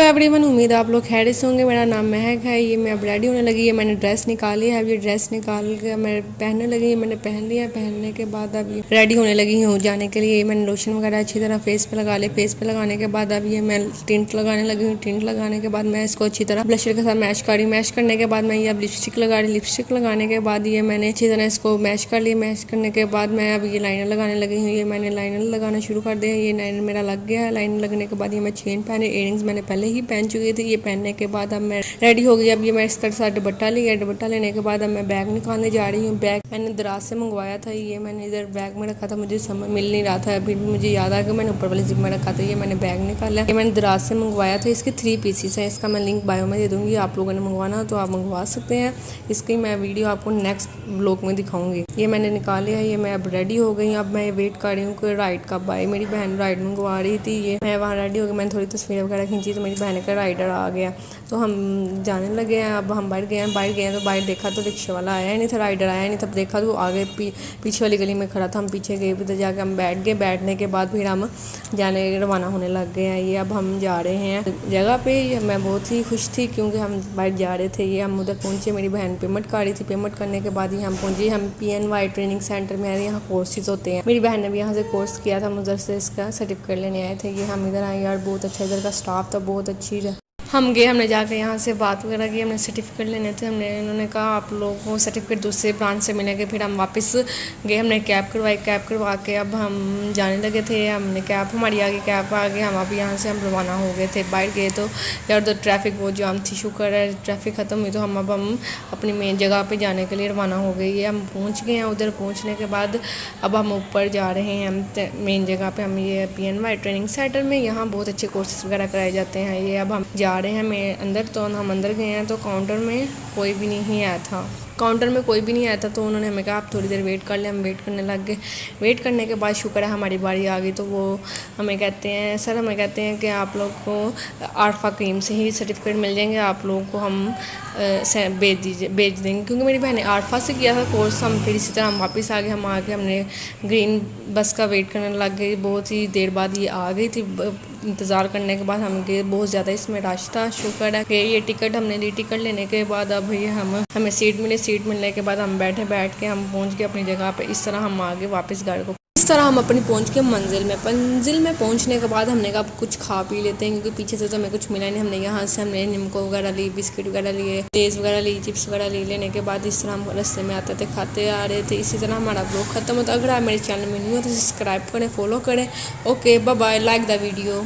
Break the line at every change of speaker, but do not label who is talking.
Everyone, उम्मीद है आप लोग खैरियत से होंगे। मेरा नाम महक है। ये मैं अब रेडी होने लगी है। मैंने ड्रेस निकाली है। अब ये ड्रेस निकाल के मैं पहनने लगी है। मैंने पहन लिया। पहनने के बाद अब ये रेडी होने लगी हूँ जाने के लिए। मैंने लोशन वगैरह अच्छी तरह फेस पे लगा लिया। फेस पे लगाने के बाद अब ये मैं टिंट लगाने लगी हूँ। टिंट लगाने के बाद मैं इसको अच्छी तरह ब्लशर के साथ मैश कर रही हूँ। मैश करने के बाद मैं ये अब लिपस्टिक लगा रही। लिपस्टिक लगाने के बाद ये मैंने अच्छी तरह इसको मैश कर लिया। मैश करने के बाद मैं अब ये लाइनर लगाने लगी हूँ। ये मैंने लाइनर लगाना शुरू कर दिया। ये लाइनर मेरा लग गया है। लाइनर लगने के बाद ये मैं चेन पहने, इयरिंग्स मैंने पहले ही पहन चुकी थी। ये पहनने के बाद अब मैं रेडी हो गई। अब ये मैं इसका साथ दुपट्टा लिया। दुपट्टा लेने के बाद अब मैं बैग निकालने जा रही हूँ। बैग मैंने दराज से मंगवाया था। ये मैंने इधर बैग में रखा था, मुझे समझ मिल नहीं रहा था। अभी भी मुझे याद आ गया, मैंने ऊपर वाले जिप में रखा था। ये मैंने बैग निकाला। ये मैंने दराज से मंगवाया था। इसके 3 पीसीस हैं। इसका मैं लिंक बायो में दे दूँगी। आप लोगों ने मंगवाना तो आप मंगवा सकते हैं। इसकी मैं वीडियो आपको नेक्स्ट ब्लॉग में दिखाऊंगी। ये मैंने निकाल लिया। ये मैं अब रेडी हो गई। अब मैं वेट कर रही हूँ कि राइड कब आए। मेरी बहन राइड मंगवा रही थी। ये मैं वहाँ रेडी हो गई। मैंने थोड़ी तस्वीरें वगैरह खींची तो मेरी बहन का राइडर आ गया तो हम जाने लगे हैं। अब हम बाहर गए हैं तो बाहर देखा तो रिक्शे वाला आया नहीं था, राइडर आया नहीं। तब देखा तो आगे पीछे वाली गली में खड़ा था। हम पीछे गए, उधर जाके हम बैठ गए। बैठने के बाद फिर हम जाने रवाना होने लग गए हैं। ये अब हम जा रहे हैं जगह पे। मैं बहुत ही खुश थी क्योंकि हम बाहर जा रहे थे। ये हम उधर पहुँचे। मेरी बहन पेमेंट कर रही थी। पेमेंट करने के बाद ही हम पहुँचे। हम PNY ट्रेनिंग सेंटर में आए। यहाँ कोर्सेज होते हैं। मेरी बहन ने भी यहाँ से कोर्स किया था। हम उधर से इसका सर्टिफिकेट लेने आए थे। ये हम इधर आए यार, बहुत अच्छा इधर का स्टाफ था, बहुत अच्छी है। हम गए, हमने जाकर यहाँ से बात वगैरह की। हमने सर्टिफिकेट लेने थे। इन्होंने कहा आप लोगों को सर्टिफिकेट दूसरे ब्रांच से मिलेंगे। फिर हम वापस गए, हमने कैब करवाई। कैब करवा के अब हम जाने लगे थे। हमने कैब हमारी आगे कैब आ गई। हम अब यहाँ से हम रवाना हो गए थे। बाहर गए तो यार उधर ट्रैफिक वो जाम थी। शुक्र है ट्रैफिक ख़त्म हुई तो हम अपनी मेन जगह पर जाने के लिए रवाना हो गई है। हम पहुँच गए हैं। उधर पहुँचने के बाद अब हम ऊपर जा रहे हैं। हम मेन जगह पर हम ये PNY ट्रेनिंग सेंटर में यहाँ बहुत अच्छे कोर्सेज वगैरह कराए जाते हैं। ये अब हम जा रहे हैं मैं अंदर। तो हम अंदर गए हैं तो काउंटर में कोई भी नहीं आया था। तो उन्होंने हमें कहा आप थोड़ी देर वेट कर लें। हम वेट करने लग गए। वेट करने के बाद शुक्र है हमारी बारी आ गई। तो वो हमें कहते हैं कि आप लोग को आरफा क्रीम से ही सर्टिफिकेट मिल जाएंगे। आप लोगों को हम भेज देंगे क्योंकि मेरी बहन ने आरफा से किया था कोर्स। हम फिर इसी तरह हम वापस आ गए। हम आके हमने ग्रीन बस का वेट करने लग गए। बहुत ही देर बाद ये आ गई थी। इंतज़ार करने के बाद हम गए। बहुत ज़्यादा इसमें रश था। शुक्र है कि ये टिकट हमने ली। टिकट लेने के बाद अब ये हमें सीट मिली। सीट मिलने के बाद हम बैठ के हम पहुंच गए अपनी जगह पे। इस तरह हम आगे वापस घर को इस तरह हम अपनी पहुंच के मंजिल में पहुंचने के बाद हमने कहा कुछ खा पी लेते हैं क्योंकि पीछे से तो हमें कुछ मिला नहीं। हमने यहाँ से हमने निमको वगैरह ली, बिस्किट वगैरह लिए, लेज़ वगैरह ली, चिप्स वगैरह ली। लेने के बाद इस तरह हम रास्ते में आते थे, खाते आ रहे थे। इसी तरह हमारा ब्लॉग खत्म होता। अगर आप मेरे चैनल में न्यू हो तो सब्सक्राइब करें, फॉलो करें। Okay, bye bye, like the video.